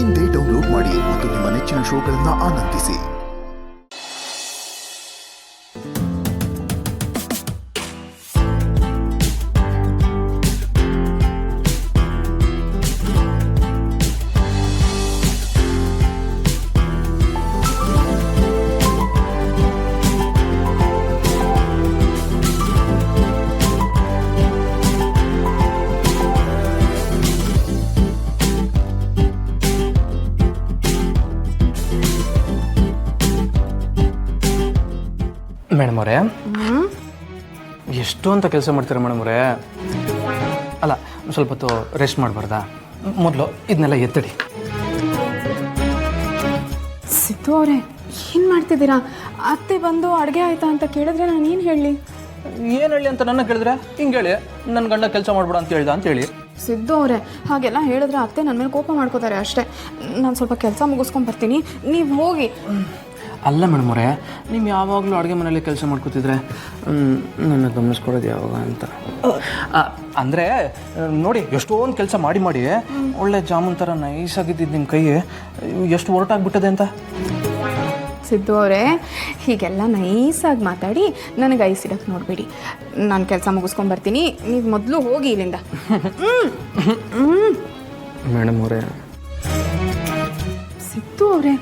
ಇಂದೇ ಡೌನ್ಲೋಡ್ ಮಾಡಿ ಮತ್ತು ನಿಮ್ಮ ನೆಚ್ಚಿನ ಶೋಗಳನ್ನು ಆನಂದಿಸಿ. ಮೇಡಮ್ ಅವರೇ, ಎಷ್ಟು ಅಂತ ಕೆಲಸ ಮಾಡ್ತೀರಾ ಮೇಡಮ್ ಅವರೇ? ಅಲ್ಲ, ಸ್ವಲ್ಪ ಹೊತ್ತು ರೆಸ್ಟ್ ಮಾಡಬಾರ್ದಾ? ಮೊದಲು ಇದನ್ನೆಲ್ಲ ಎತ್ತಡಿ. ಸಿದ್ದು ಅವರೇ, ಏನು ಮಾಡ್ತಿದ್ದೀರಾ? ಅತ್ತೆ ಬಂದು ಅಡುಗೆ ಆಯ್ತಾ ಅಂತ ಕೇಳಿದ್ರೆ ನಾನು ಏನು ಹೇಳಲಿ? ಏನು ಹೇಳಿ ಅಂತ ನನ್ನ ಕೇಳಿದ್ರೆ ಹಿಂಗೆ ಹೇಳಿ, ನನ್ನ ಗಂಡ ಕೆಲಸ ಮಾಡ್ಬೇಡ ಅಂತ ಹೇಳ್ದ ಅಂತ ಹೇಳಿ. ಸಿದ್ದು ಅವರೇ, ಹಾಗೆಲ್ಲ ಹೇಳಿದ್ರೆ ಅತ್ತೆ ನನ್ನ ಮೇಲೆ ಕೋಪ ಮಾಡ್ಕೋತಾರೆ ಅಷ್ಟೇ. ನಾನು ಸ್ವಲ್ಪ ಕೆಲಸ ಮುಗಿಸ್ಕೊಂಡು ಬರ್ತೀನಿ, ನೀವು ಹೋಗಿ. ಅಲ್ಲ ಮೇಡಮ್ ಅವರೇ, ನೀವು ಯಾವಾಗಲೂ ಅಡುಗೆ ಮನೇಲಿ ಕೆಲಸ ಮಾಡ್ಕೋತಿದ್ರೆ ನನ್ನ ಗಮನಿಸ್ಕೊಡೋದು ಯಾವಾಗ ಅಂತ. ಅಂದರೆ ನೋಡಿ, ಎಷ್ಟೊಂದು ಕೆಲಸ ಮಾಡಿ ಮಾಡಿ ಒಳ್ಳೆ ಜಾಮೂನ್ ಥರ ನೈಸಾಗಿದ್ದಿದ್ದು ನಿಮ್ಮ ಕೈ ಎಷ್ಟು ಹೊರಟಾಗ್ಬಿಟ್ಟದೆ ಅಂತ. ಸಿದ್ದು ಅವರೇ, ಹೀಗೆಲ್ಲ ನೈಸಾಗಿ ಮಾತಾಡಿ ನನಗೆ ಐಸ್ ಇಡಕ್ಕೆ ನೋಡಬೇಡಿ. ನಾನು ಕೆಲಸ ಮುಗಿಸ್ಕೊಂಡು ಬರ್ತೀನಿ, ನೀವು ಮೊದಲು ಹೋಗಿ ಇಲ್ಲಿಂದ. ಮೇಡಮ್ ಅವರೇ, ಸಿದ್ದು ಅವರೇ,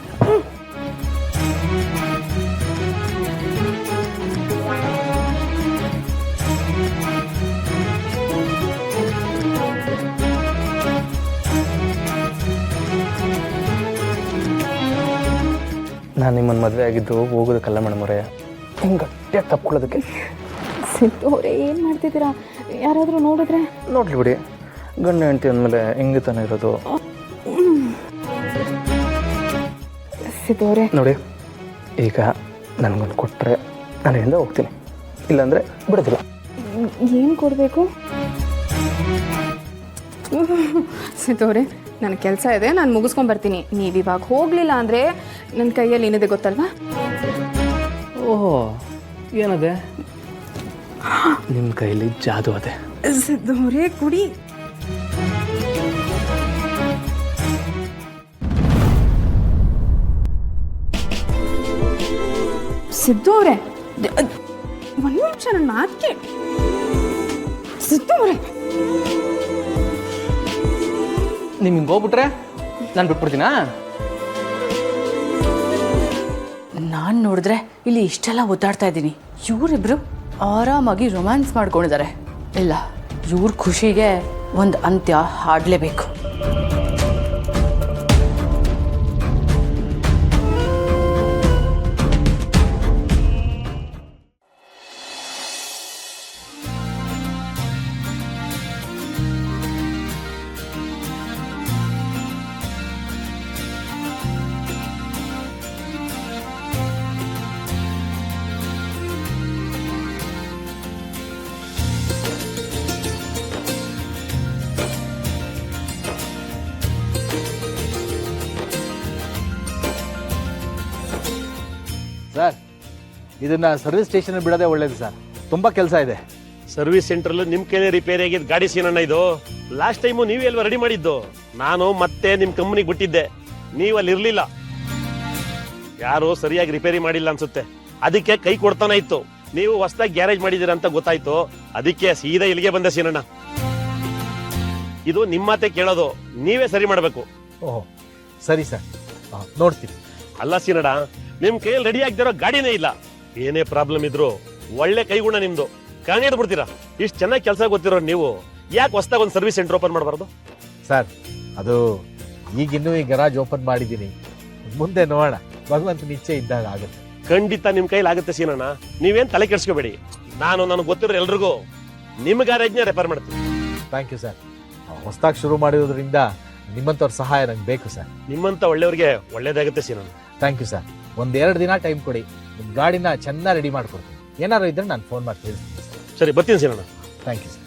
ನಾನು ನಿಮ್ಮನ್ನು ಮದುವೆ ಆಗಿದ್ದು ಹೋಗೋದಕ್ಕಲ್ಲ ಮೇಡಮ್ ಅವರೇ, ಹಿಂಗೆ ಗಟ್ಟಿಯಾಗಿ ತಪ್ಕೊಳ್ಳೋದಕ್ಕೆ. ಸಿದ್ದು ಅವರೇ, ಏನು ಮಾಡ್ತಿದ್ದೀರಾ? ಯಾರಾದರೂ ನೋಡಿದ್ರೆ? ನೋಡ್ಲಿ ಬಿಡಿ, ಗಂಡ ಹೆಂಡತಿ ಅಂದಮೇಲೆ ಹೆಂಗೆ ತಾನೇ ಇರೋದು. ಸಿದ್ದು ಅವರೇ ನೋಡಿ, ಈಗ ನನಗೊಂದು ಕೊಟ್ಟರೆ ನಾನು ಇಲ್ಲಿಂದ ಹೋಗ್ತೀನಿ, ಇಲ್ಲಾಂದರೆ ಬಿಡೋದಿಲ್ಲ. ಏನು ಕೊಡಬೇಕು? ಸಿದ್ದು ಅವರೇ, ನನ್ನ ಕೆಲಸ ಇದೆ, ನಾನು ಮುಗಿಸ್ಕೊಂಡು ಬರ್ತೀನಿ. ನೀವು ಇವಾಗ ಹೋಗಲಿಲ್ಲ ಅಂದರೆ ನನ್ನ ಕೈಯಲ್ಲಿ ಏನಿದೆ ಗೊತ್ತಲ್ವಾ? ಓಹೋ, ಏನದೆ? ನಿಮ್ಮ ಕೈಯಲ್ಲಿ ಜಾದು ಅದೆ. ಸಿದ್ದು ಅವರೇ, ಕುಡಿ. ಸಿದ್ದು ಅವರೇ, ಒಂದು ನಿಮಿಷ ನನ್ನ ಮಾತು ಕೇಳಿ. ಸಿದ್ದು ಅವರೇ, ನೀವು ಹಿಂಗೆ ಹೋಗ್ಬಿಟ್ರೆ ನಾನು ಬಿಟ್ಬಿಡ್ತೀನಾ? ನಾನು ನೋಡಿದ್ರೆ ಇಲ್ಲಿ ಇಷ್ಟೆಲ್ಲ ಒದ್ದಾಡ್ತಾ ಇದ್ದೀನಿ, ಇವರಿಬ್ರು ಆರಾಮಾಗಿ ರೊಮ್ಯಾನ್ಸ್ ಮಾಡ್ಕೊಂಡಿದ್ದಾರೆ. ಇಲ್ಲ, ಇವ್ರ ಖುಷಿಗೆ ಒಂದು ಅಂತ್ಯ ಹಾಡಲೇಬೇಕು. ಸರ್, ಇದನ್ನ ಸರ್ವಿಸ್ ಸ್ಟೇಷನ್ ಬಿಡೋದೇ ಒಳ್ಳೇದು ಸರ್, ತುಂಬಾ ಕೆಲಸ ಇದೆ. ಸರ್ವಿಸ್ ಸೆಂಟರ್ ನಿಮ್ ಕೈಲೇ ರಿಪೇರಿ ಆಗಿದ್ ಗಾಡಿ ಸೀನಣ್ಣ ಇದು. ಲಾಸ್ಟ್ ಟೈಮು ನೀವೇ ಅಲ್ವಾ ರೆಡಿ ಮಾಡಿದ್ದು? ನಾನು ಮತ್ತೆ ನಿಮ್ ಕಂಪನಿಗೆ ಬಿಟ್ಟಿದ್ದೆ, ನೀವ್ ಅಲ್ಲಿ ಇರ್ಲಿಲ್ಲ. ಯಾರು ಸರಿಯಾಗಿ ರಿಪೇರಿ ಮಾಡಿಲ್ಲ ಅನ್ಸುತ್ತೆ, ಅದಕ್ಕೆ ಕೈ ಕೊಡ್ತಾನೆ ಇತ್ತು. ನೀವು ಹೊಸದಾಗಿ ಗ್ಯಾರೇಜ್ ಮಾಡಿದೀರ ಅಂತ ಗೊತ್ತಾಯ್ತು, ಅದಕ್ಕೆ ಸೀದಾ ಇಲ್ಲಿಗೆ ಬಂದೆ ಸೀನಣ್ಣ. ಇದು ನಿಮ್ಮ ಮಾತೆ ಕೇಳೋದು, ನೀವೇ ಸರಿ ಮಾಡ್ಬೇಕು. ಓಹೋ, ಸರಿ ಸರ್, ನೋಡ್ತೀನಿ. ಅಲ್ಲ ಸೀನಣ್ಣ, ನಿಮ್ ಕೈಯಲ್ಲಿ ರೆಡಿ ಆಗ್ದಿರೋ ಗಾಡಿನೇ ಇಲ್ಲ. ಏನೇ ಪ್ರಾಬ್ಲಮ್ ಇದ್ರು ಒಳ್ಳೆ ಕೈಗುಣ ನಿಮ್ದು, ಕಾಣಿಡ್ ಬಿಡ್ತೀರಾ. ಇಷ್ಟು ಚೆನ್ನಾಗಿ ಕೆಲಸ ಗೊತ್ತಿರೋ ನೀವು ಯಾಕೆ ಹೊಸದಾಗಿ ಒಂದು ಸರ್ವಿಸ್ ಸೆಂಟರ್ ಓಪನ್ ಮಾಡಬಾರ್ದು? ಸರ್, ಅದು ಈಗಿನ್ನೂ ಈ ಗರಾಜ್ ಓಪನ್ ಮಾಡಿದ್ದೀನಿ, ಮುಂದೆ ನೋಡೋಣ, ಭಗವಂತನ ಇಚ್ಛೆ ಇದ್ದಾಗ ಆಗುತ್ತೆ. ಖಂಡಿತ ನಿಮ್ ಕೈಲಿ ಆಗುತ್ತೆ ಸೀನಣ್ಣ, ನೀವೇನ್ ತಲೆ ಕೆಡ್ಸ್ಕೋಬೇಡಿ. ನನಗೆ ಗೊತ್ತಿರೋ ಎಲ್ರಿಗೂ ನಿಮ್ ಗ್ಯಾರೇಜ್ನ ರೆಪೇರ್ ಮಾಡ್ತೀನಿ. Thank you sir. ಹೊಸದಾಗಿ ಶುರು ಮಾಡಿರೋದ್ರಿಂದ ನಿಮ್ಮಂಥವ್ರ ಸಹಾಯ ನಂಗೆ ಬೇಕು ಸರ್. ನಿಮ್ಮಂತ ಒಳ್ಳೆಯವ್ರಿಗೆ ಒಳ್ಳೇದಾಗುತ್ತೆ ಸೀನಣ್ಣ. Thank you sir. 1-2 ದಿನ ಟೈಮ್ ಕೊಡಿ, ನಿಮ್ಮ ಗಾಡಿನ ಚೆನ್ನಾಗಿ ರೆಡಿ ಮಾಡ್ಕೊಡ್ತೀನಿ. ಏನಾದ್ರು ಇದ್ರೆ ನಾನು ಫೋನ್ ಮಾಡಿ ತಿಳಿಸ್ತೀನಿ. ಸರಿ, ಬರ್ತೀನಿ ಸೀನಣ್ಣ. Thank you sir.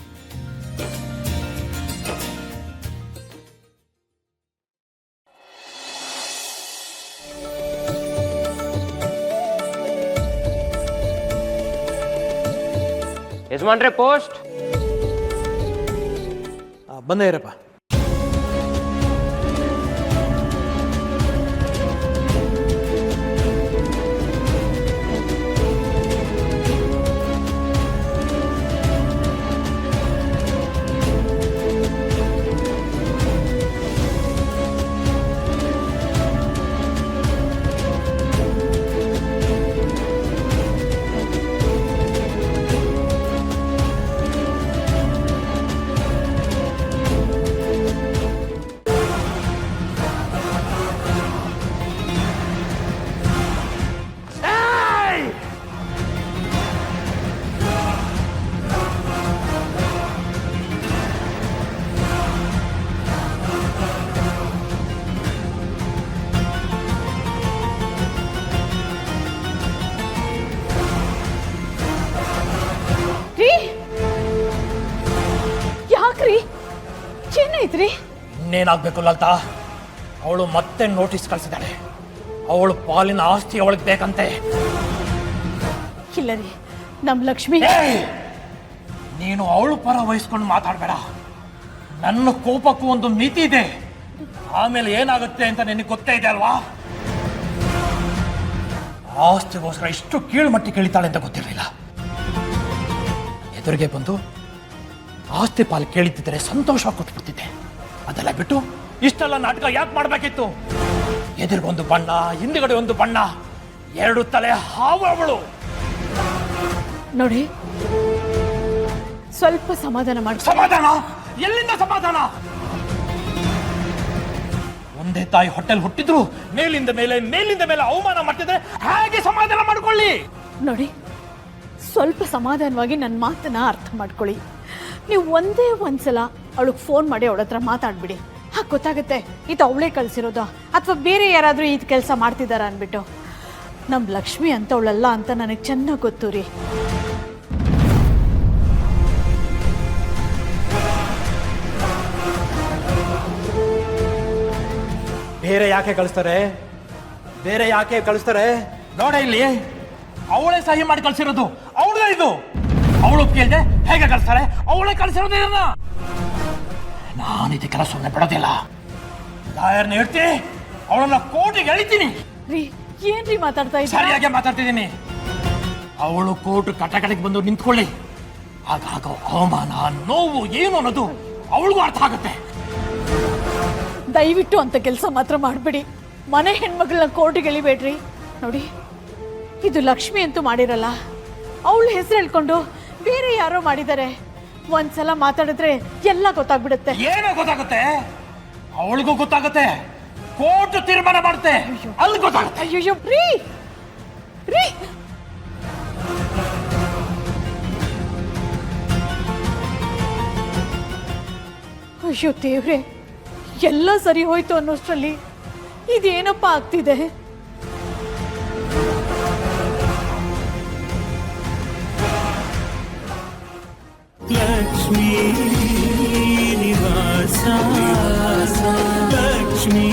ಯಜಮಾನ್ರೆ, ಪೋಸ್ಟ್ ಬಂದೇ ಇರಪ್ಪ. ಇನ್ನೇನಾಗಬೇಕು ಲಲಿತಾ? ಅವಳು ಮತ್ತೆ ನೋಟಿಸ್ ಕಳಿಸಿದ್ದಾಳೆ. ಅವಳು ಪಾಲಿನ ಆಸ್ತಿ ಅವಳಿಗೆ ಬೇಕಂತೆ. ಇಲ್ಲ ರೀ, ನಮ್ಮ ಲಕ್ಷ್ಮಿ. ನೀನು ಅವಳು ಪರ ವಹಿಸ್ಕೊಂಡು ಮಾತಾಡಬೇಡ. ನನ್ನ ಕೋಪಕ್ಕೂ ಒಂದು ಮಿತಿ ಇದೆ. ಆಮೇಲೆ ಏನಾಗುತ್ತೆ ಅಂತ ನಿನಗೆ ಗೊತ್ತೇ ಇದೆ ಅಲ್ವಾ? ಆಸ್ತಿಗೋಸ್ಕರ ಇಷ್ಟು ಕೀಳ್ಮಟ್ಟಿ ಕೇಳಿತಾಳೆ ಅಂತ ಗೊತ್ತಿರಲಿಲ್ಲ. ಎದುರಿಗೆ ಬಂದು ಆಸ್ತಿ ಪಾಲು ಕೇಳಿದ್ದಿದ್ರೆ ಸಂತೋಷ ಕೊಟ್ಬಿಡ್ತಿದ್ದೆ. ಅದೆಲ್ಲ ಬಿಟ್ಟು ಇಷ್ಟೆಲ್ಲ ನಾಟಕ ಯಾಕೆ ಮಾಡಬೇಕಿತ್ತು? ಎದುರಿಗೊಂದು ಬಣ್ಣ, ಹಿಂದುಗಡೆ ಒಂದು ಬಣ್ಣ, ಎರಡು ತಲೆ ಹಾವು ಅವಳು. ನೋಡಿ, ಸ್ವಲ್ಪ ಸಮಾಧಾನ ಮಾಡಿ. ಸಮಾಧಾನ? ಎಲ್ಲಿಂದ ಸಮಾಧಾನ? ಒಂದೇ ತಾಯಿ ಹೊಟ್ಟೆಲ್ ಹುಟ್ಟಿದ್ರು ಮೇಲಿಂದ ಮೇಲೆ ಅವಮಾನ ಮಾಡ್ತಿದ್ರೆ ಹೇಗೆ ಸಮಾಧಾನ ಮಾಡ್ಕೊಳ್ಳಿ? ನೋಡಿ, ಸ್ವಲ್ಪ ಸಮಾಧಾನವಾಗಿ ನನ್ನ ಮಾತನ್ನ ಅರ್ಥ ಮಾಡ್ಕೊಳ್ಳಿ. ನೀವು ಒಂದೇ ಒಂದ್ಸಲ ಅವಳಿಗೆ ಫೋನ್ ಮಾಡಿ ಅವಳ ಹತ್ರ ಮಾತಾಡ್ಬಿಡಿ. ಹಾಗೆ ಗೊತ್ತಾಗುತ್ತೆ ಇದು ಅವಳೇ ಕಳಿಸಿರೋದು ಅಥವಾ ಬೇರೆ ಯಾರಾದರೂ ಈ ಕೆಲಸ ಮಾಡ್ತಿದ್ದಾರ ಅಂದ್ಬಿಟ್ಟು. ನಮ್ಮ ಲಕ್ಷ್ಮಿ ಅಂತವಳಲ್ಲ ಅಂತ ನನಗೆ ಚೆನ್ನಾಗಿ ಗೊತ್ತು ರೀ. ಬೇರೆ ಯಾಕೆ ಕಳಿಸ್ತಾರೆ? ನೋಡ, ಇಲ್ಲಿ ಅವಳೇ ಸಹಿ ಮಾಡಿ ಕಳ್ಸಿರೋದು. ಅವಳೇ ಇದು. ಅವಳು ಕೇಳಿದೆ ಹೇಗೆ ಕಳಿಸ್ತಾರೆ? ಅವಳೇ ಕಳಿಸಿರೋದು. ನಾನು ಇದಕ್ಕೆಲ್ಲ ಸುಮ್ಮನೆ ಬಿಡೋದಿಲ್ಲ. ಲಾಯರ್ನ ಹೇಳ್ತಿ, ಅವಳನ್ನ ಕೋರ್ಟಿಗೆ ಎಳಿತೀನಿ. ರೀ, ಏನ್ರಿ ಮಾತಾಡ್ತಾ ಇದ್ದೀರಾ? ಸರಿಯಾಗಿ ಮಾತಾಡ್ತಿದ್ದೀನಿ. ಅವಳು ಕೋರ್ಟ್ ಕಟಕಡೆಗೆ ಬಂದು ನಿಂತ್ಕೊಳ್ಳಿ. ಆಗ ಅವಮಾನ, ನೋವು ಏನು ಅನ್ನೋದು ಅವಳಿಗೂ ಅರ್ಥ ಆಗುತ್ತೆ. ದಯವಿಟ್ಟು ಅಂತ ಕೆಲಸ ಮಾತ್ರ ಮಾಡಬೇಡಿ. ಮನೆ ಹೆಣ್ಮಗಳನ್ನ ಕೋರ್ಟಿಗೆ ಎಳಿಬೇಡ್ರಿ. ನೋಡಿ, ಇದು ಲಕ್ಷ್ಮಿ ಅಂತೂ ಮಾಡಿರಲ್ಲ. ಅವಳ ಹೆಸರು ಹೇಳ್ಕೊಂಡು ಬೇರೆ ಯಾರೋ ಮಾಡಿದ್ದಾರೆ. ಒಂದ್ಸಲ ಮಾತಾಡಿದ್ರೆ ಎಲ್ಲ ಗೊತ್ತಾಗ್ಬಿಡುತ್ತೆ. ಏನೋ ಗೊತ್ತಾಗುತ್ತೆ? ಅವಳಿಗೂ ಗೊತ್ತಾಗುತ್ತೆ. ಕೋರ್ಟ್ ತೀರ್ಮಾನ ಮಾಡುತ್ತೆ, ಅಲ್ಲಿ ಗೊತ್ತಾಗುತ್ತೆ. ಅಯ್ಯೋ ರೀ ರೀ, ಅಯ್ಯೋ ದೇವ್ರೆ, ಎಲ್ಲ ಸರಿ ಹೋಯ್ತು ಅನ್ನೋಷ್ಟರಲ್ಲಿ ಇದೇನಪ್ಪ ಆಗ್ತಿದೆ? ಲಕ್ಷ್ಮೀ ನಿವಾಸ, ಲಕ್ಷ್ಮೀ